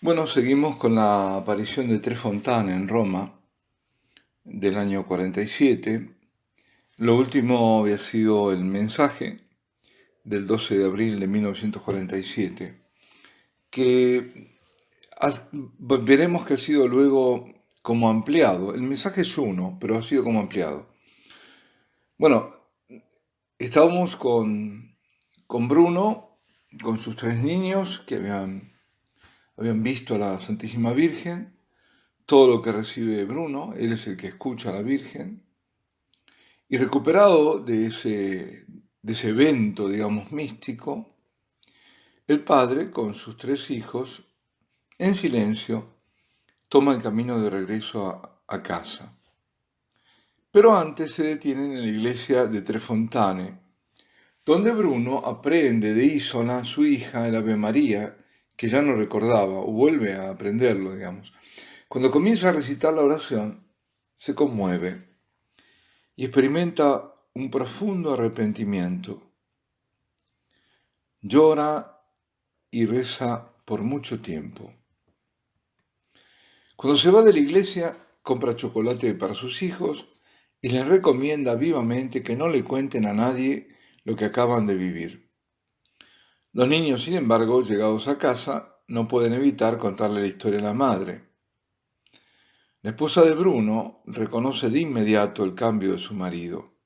Bueno, seguimos con la aparición de Tre Fontane en Roma del año 47. Lo último había sido el mensaje del 12 de abril de 1947, que veremos que ha sido luego como ampliado. El mensaje es uno, pero ha sido como ampliado. Bueno, estábamos con Bruno, con sus tres niños que habían visto a la Santísima Virgen. Todo lo que recibe Bruno, él es el que escucha a la Virgen, y recuperado de ese evento, digamos, místico, el padre, con sus tres hijos, en silencio, toma el camino de regreso a casa. Pero antes se detienen en la iglesia de Tre Fontane, donde Bruno aprende de Isola, su hija, el Ave María, que ya no recordaba, o vuelve a aprenderlo, digamos. Cuando comienza a recitar la oración, se conmueve y experimenta un profundo arrepentimiento. Llora y reza por mucho tiempo. Cuando se va de la iglesia, compra chocolate para sus hijos y les recomienda vivamente que no le cuenten a nadie lo que acaban de vivir. Los niños, sin embargo, llegados a casa, no pueden evitar contarle la historia a la madre. La esposa de Bruno reconoce de inmediato el cambio de su marido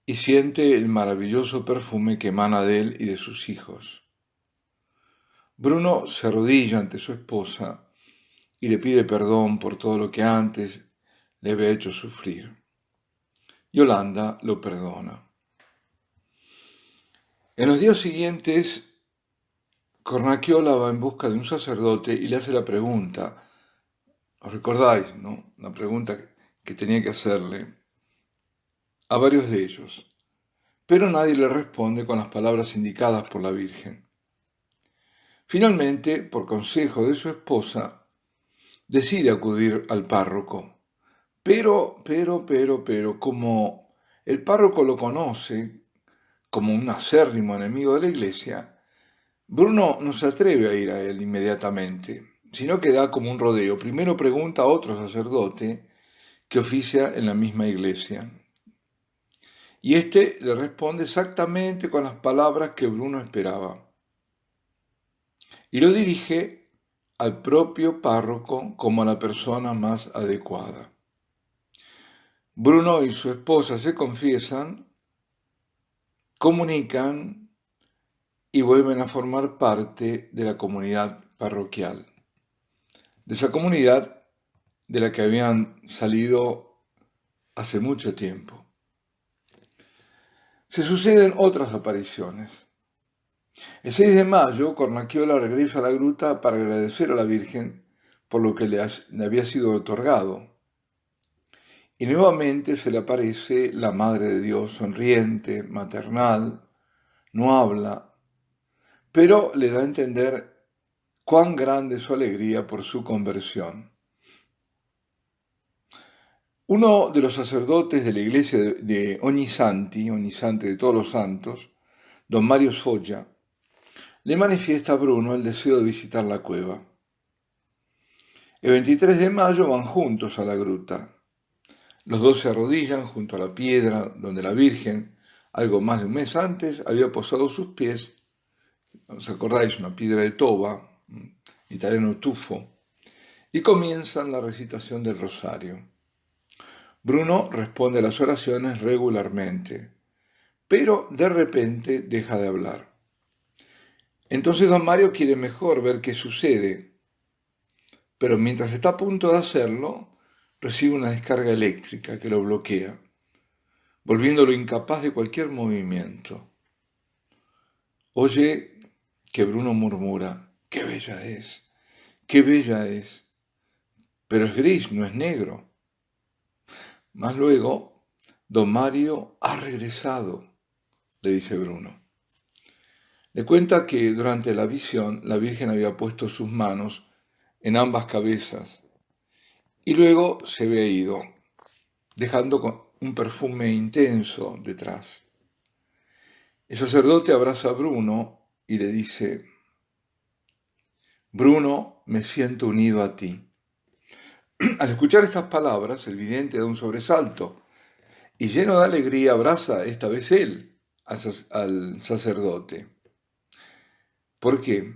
y siente el maravilloso perfume que emana de él y de sus hijos. Bruno se arrodilla ante su esposa y le pide perdón por todo lo que antes le había hecho sufrir. Yolanda lo perdona. En los días siguientes, Cornacchiola va en busca de un sacerdote y le hace la pregunta, ¿os recordáis, no? La pregunta que tenía que hacerle a varios de ellos, pero nadie le responde con las palabras indicadas por la Virgen. Finalmente, por consejo de su esposa, decide acudir al párroco. Pero, como el párroco lo conoce como un acérrimo enemigo de la iglesia, Bruno no se atreve a ir a él inmediatamente, sino que da como un rodeo. Primero pregunta a otro sacerdote que oficia en la misma iglesia. Y éste le responde exactamente con las palabras que Bruno esperaba. Y lo dirige al propio párroco como a la persona más adecuada. Bruno y su esposa se confiesan, comunican y vuelven a formar parte de la comunidad parroquial, de esa comunidad de la que habían salido hace mucho tiempo. Se suceden otras apariciones. El 6 de mayo, Cornacchiola regresa a la gruta para agradecer a la Virgen por lo que le había sido otorgado. Y nuevamente se le aparece la Madre de Dios, sonriente, maternal, no habla, pero le da a entender cuán grande es su alegría por su conversión. Uno de los sacerdotes de la iglesia de Ognissanti de todos los santos, don Mario Sfoggia, le manifiesta a Bruno el deseo de visitar la cueva. El 23 de mayo van juntos a la gruta. Los dos se arrodillan junto a la piedra donde la Virgen, algo más de un mes antes, había posado sus pies. ¿Os acordáis? Una piedra de toba, italiano tufo, y comienzan la recitación del rosario. Bruno responde a las oraciones regularmente, pero de repente deja de hablar. Entonces don Mario quiere mejor ver qué sucede, pero mientras está a punto de hacerlo, recibe una descarga eléctrica que lo bloquea, volviéndolo incapaz de cualquier movimiento. Oye que Bruno murmura, ¡qué bella es! ¡Qué bella es! Pero es gris, no es negro. Más luego, don Mario ha regresado, le dice Bruno. Le cuenta que durante la visión la Virgen había puesto sus manos en ambas cabezas y luego se había ido, dejando un perfume intenso detrás. El sacerdote abraza a Bruno y le dice, Bruno, me siento unido a ti. Al escuchar estas palabras, el vidente da un sobresalto y lleno de alegría abraza esta vez él al sacerdote. ¿Por qué?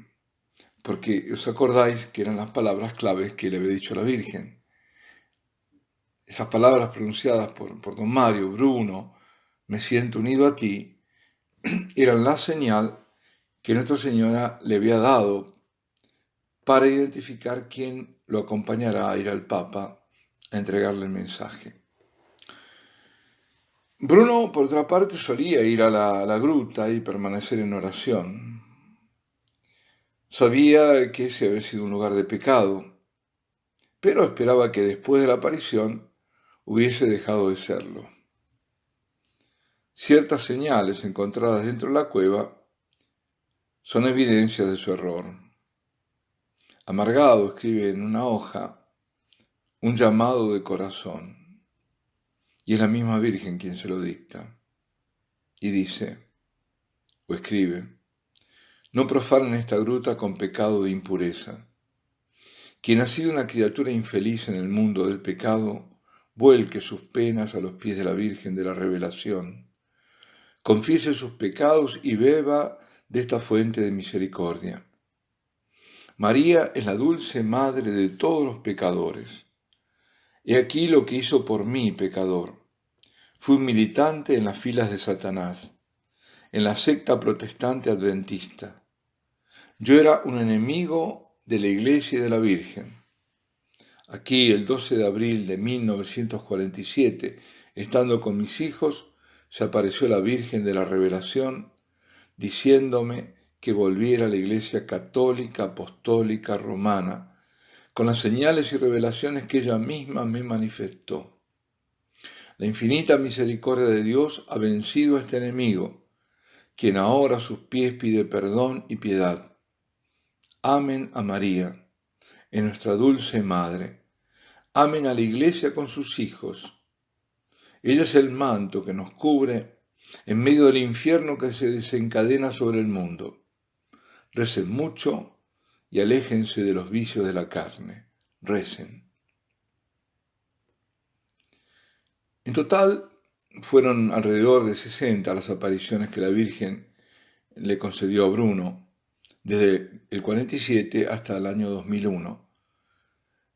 Porque os acordáis que eran las palabras claves que le había dicho a la Virgen. Esas palabras pronunciadas por don Mario, Bruno, me siento unido a ti, eran la señal que Nuestra Señora le había dado para identificar quién lo acompañará a ir al Papa a entregarle el mensaje. Bruno, por otra parte, solía ir a la gruta y permanecer en oración. Sabía que ese había sido un lugar de pecado, pero esperaba que después de la aparición hubiese dejado de serlo. Ciertas señales encontradas dentro de la cueva son evidencias de su error. Amargado escribe en una hoja un llamado de corazón, y es la misma Virgen quien se lo dicta. Y dice, o escribe, no profanen esta gruta con pecado de impureza. Quien ha sido una criatura infeliz en el mundo del pecado, vuelque sus penas a los pies de la Virgen de la Revelación. Confiese sus pecados y beba de esta fuente de misericordia. María es la dulce madre de todos los pecadores. He aquí lo que hizo por mí, pecador. Fui un militante en las filas de Satanás, en la secta protestante adventista. Yo era un enemigo de la Iglesia y de la Virgen. Aquí, el 12 de abril de 1947, estando con mis hijos, se apareció la Virgen de la Revelación, diciéndome que volviera a la Iglesia católica, apostólica, romana, con las señales y revelaciones que ella misma me manifestó. La infinita misericordia de Dios ha vencido a este enemigo, quien ahora a sus pies pide perdón y piedad. Amen a María, en nuestra dulce Madre. Amen a la Iglesia con sus hijos. Ella es el manto que nos cubre en medio del infierno que se desencadena sobre el mundo. Recen mucho y aléjense de los vicios de la carne. Recen. En total, fueron alrededor de 60 las apariciones que la Virgen le concedió a Bruno, desde el 47 hasta el año 2001.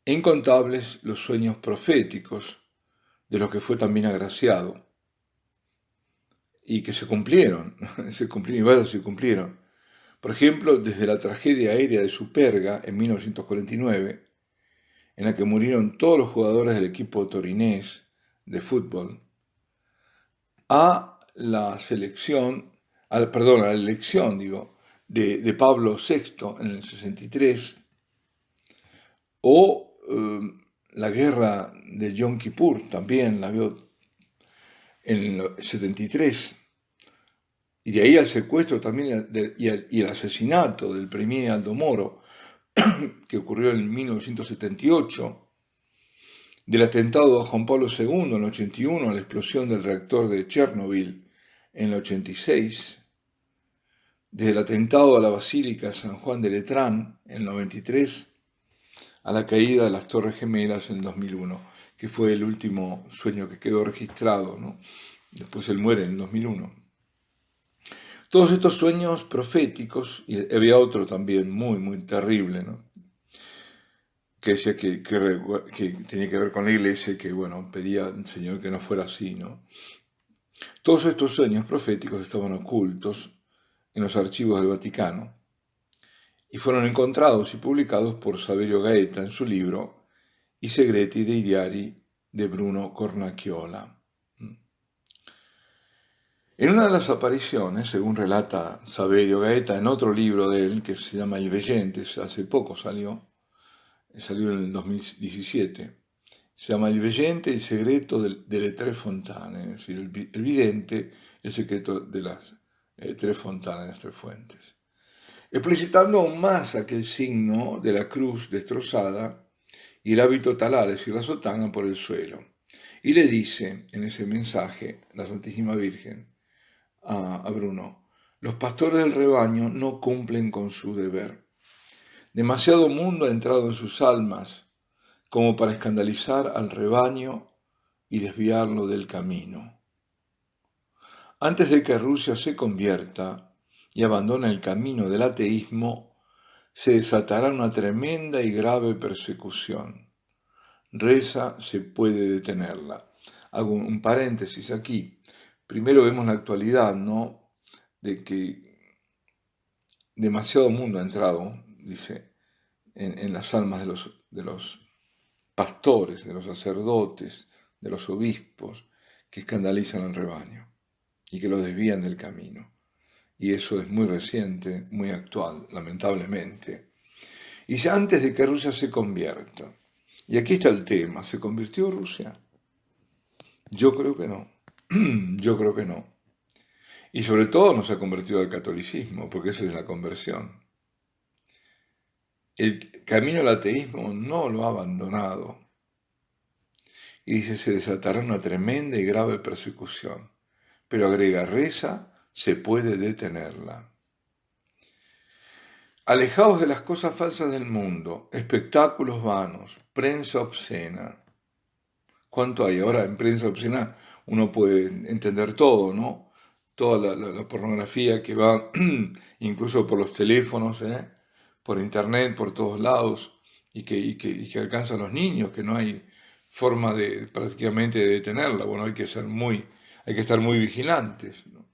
E incontables los sueños proféticos de los que fue también agraciado, y que se cumplieron, y vaya, se cumplieron. Por ejemplo, desde la tragedia aérea de Superga en 1949, en la que murieron todos los jugadores del equipo torinés de fútbol, a la elección de Pablo VI en el 63, o la guerra de Yom Kippur, también la vio en el 73, y de ahí al secuestro también y el asesinato del premier Aldo Moro, que ocurrió en 1978, del atentado a Juan Pablo II en el 81, a la explosión del reactor de Chernobyl en el 86, desde el atentado a la Basílica San Juan de Letrán en el 93, a la caída de las Torres Gemelas en el 2001, que fue el último sueño que quedó registrado, ¿no? Después él muere en el 2001. Todos estos sueños proféticos, y había otro también muy terrible, ¿no? Que decía que tenía que ver con la iglesia y que, pedía al Señor que no fuera así, ¿no? Todos estos sueños proféticos estaban ocultos en los archivos del Vaticano y fueron encontrados y publicados por Saverio Gaeta en su libro I segreti dei diari de Bruno Cornacchiola. En una de las apariciones, según relata Saverio Gaeta en otro libro de él, que se llama Il Veggente, hace poco salió en el 2017, se llama Il Veggente, il segreto delle tre fontane, es decir, el vidente, el secreto de las tres fontanas, de las tres fuentes, explicitando aún más aquel signo de la cruz destrozada y el hábito talar, es decir, la sotana por el suelo. Y le dice en ese mensaje la Santísima Virgen a Bruno: los pastores del rebaño no cumplen con su deber. Demasiado mundo ha entrado en sus almas como para escandalizar al rebaño y desviarlo del camino. Antes de que Rusia se convierta y abandone el camino del ateísmo, se desatará una tremenda y grave persecución. Reza se puede detenerla. Hago un paréntesis aquí. Primero vemos la actualidad, ¿no? De que demasiado mundo ha entrado, dice, en las almas de los pastores, de los sacerdotes, de los obispos, que escandalizan al rebaño y que lo desvían del camino. Y eso es muy reciente, muy actual, lamentablemente. Y ya antes de que Rusia se convierta, y aquí está el tema, ¿se convirtió Rusia? Yo creo que no, yo creo que no. Y sobre todo no se ha convertido al catolicismo, porque esa es la conversión. El camino al ateísmo no lo ha abandonado. Y dice, se desatará una tremenda y grave persecución. Pero agrega, reza, se puede detenerla. Alejaos de las cosas falsas del mundo, espectáculos vanos, prensa obscena. ¿Cuánto hay? Ahora en prensa obscena uno puede entender todo, ¿no? Toda la pornografía que va incluso por los teléfonos, por internet, por todos lados, y que alcanza a los niños, que no hay forma de prácticamente de detenerla. Bueno, hay que estar muy vigilantes, ¿no?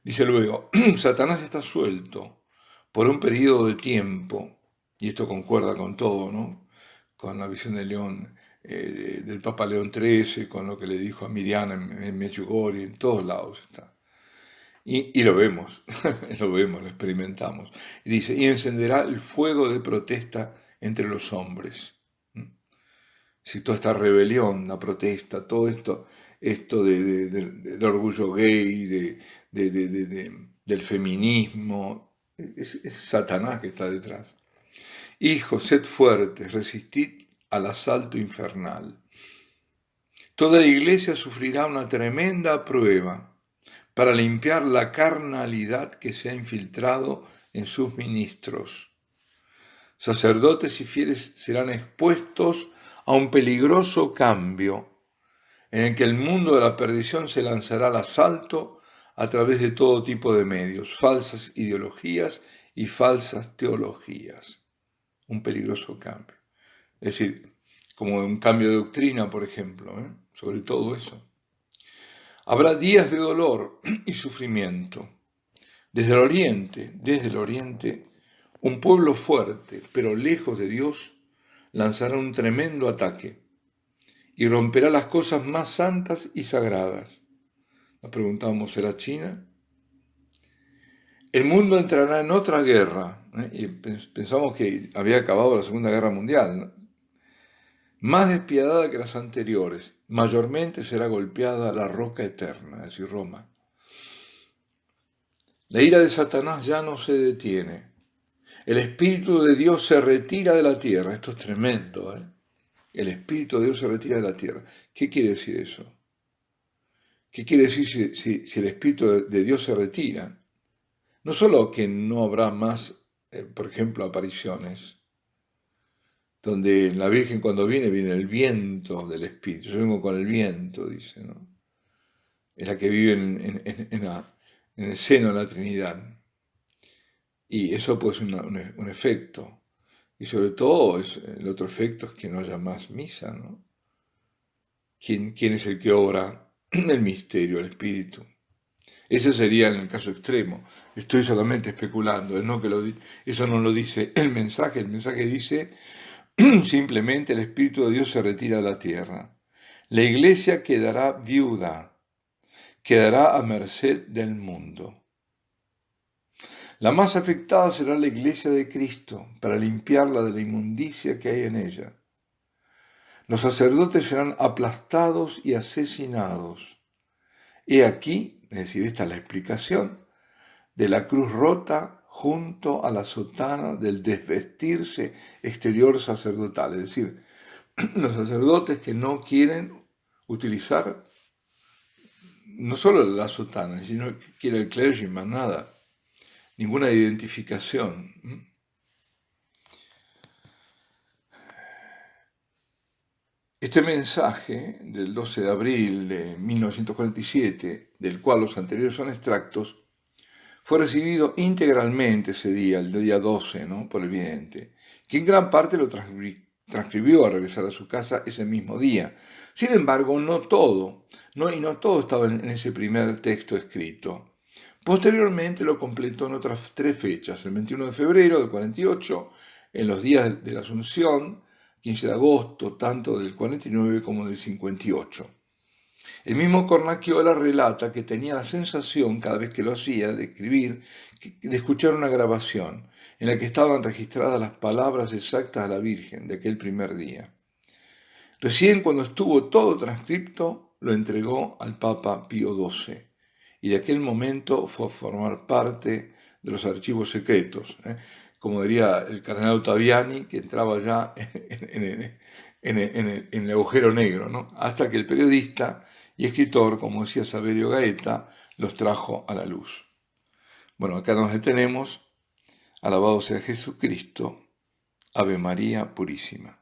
Dice luego, Satanás está suelto por un periodo de tiempo, y esto concuerda con todo, ¿no? Con la visión de León, del Papa León XIII, con lo que le dijo a Miriam en Medjugorje, en todos lados está. Y lo vemos, lo experimentamos. Y dice, y encenderá el fuego de protesta entre los hombres. Si toda esta rebelión, la protesta, todo esto del orgullo gay, del feminismo, es Satanás que está detrás. Hijos, sed fuertes, resistid al asalto infernal. Toda la iglesia sufrirá una tremenda prueba para limpiar la carnalidad que se ha infiltrado en sus ministros. Sacerdotes y fieles serán expuestos a un peligroso cambio en el que el mundo de la perdición se lanzará al asalto a través de todo tipo de medios, falsas ideologías y falsas teologías. Un peligroso cambio. Es decir, como un cambio de doctrina, por ejemplo, sobre todo eso. Habrá días de dolor y sufrimiento. Desde el oriente, un pueblo fuerte, pero lejos de Dios, lanzará un tremendo ataque y romperá las cosas más santas y sagradas. Nos preguntamos, ¿será China? El mundo entrará en otra guerra, y pensamos que había acabado la Segunda Guerra Mundial, ¿no? Más despiadada que las anteriores, mayormente será golpeada la roca eterna, es decir, Roma. La ira de Satanás ya no se detiene. El Espíritu de Dios se retira de la tierra. Esto es tremendo, ¿eh? El Espíritu de Dios se retira de la tierra. ¿Qué quiere decir eso? ¿Qué quiere decir si el Espíritu de Dios se retira? No solo que no habrá más, por ejemplo, apariciones, donde la Virgen cuando viene el viento del Espíritu. Yo vengo con el viento, dice, ¿no? Es la que vive en el seno de la Trinidad. Y eso puede ser un efecto. Y sobre todo el otro efecto es que no haya más misa, ¿no? ¿Quién es el que obra el misterio, el Espíritu? Ese sería en el caso extremo. Estoy solamente especulando, ¿no? Eso no lo dice el mensaje dice simplemente el Espíritu de Dios se retira de la tierra. La iglesia quedará viuda, quedará a merced del mundo. La más afectada será la iglesia de Cristo, para limpiarla de la inmundicia que hay en ella. Los sacerdotes serán aplastados y asesinados. He aquí, es decir, esta es la explicación, de la cruz rota junto a la sotana del desvestirse exterior sacerdotal. Es decir, los sacerdotes que no quieren utilizar no solo la sotana, sino que quiere el clergyman, nada, ninguna identificación. Este mensaje del 12 de abril de 1947, del cual los anteriores son extractos, fue recibido integralmente ese día, el día 12, ¿no?, por el vidente, que en gran parte lo transcribió al regresar a su casa ese mismo día. Sin embargo, no todo estaba en ese primer texto escrito. Posteriormente lo completó en otras 3 fechas: el 21 de febrero del 48, en los días de la Asunción, 15 de agosto, tanto del 49 como del 58. El mismo Cornacchiola relata que tenía la sensación, cada vez que lo hacía, de escribir, de escuchar una grabación en la que estaban registradas las palabras exactas a la Virgen de aquel primer día. Recién cuando estuvo todo transcripto, lo entregó al Papa Pío XII, y de aquel momento fue a formar parte de los archivos secretos, como diría el cardenal Ottaviani, que entraba ya en el agujero negro, ¿no?, hasta que el periodista y escritor, como decía Saverio Gaeta, los trajo a la luz. Bueno, acá nos detenemos. Alabado sea Jesucristo. Ave María Purísima.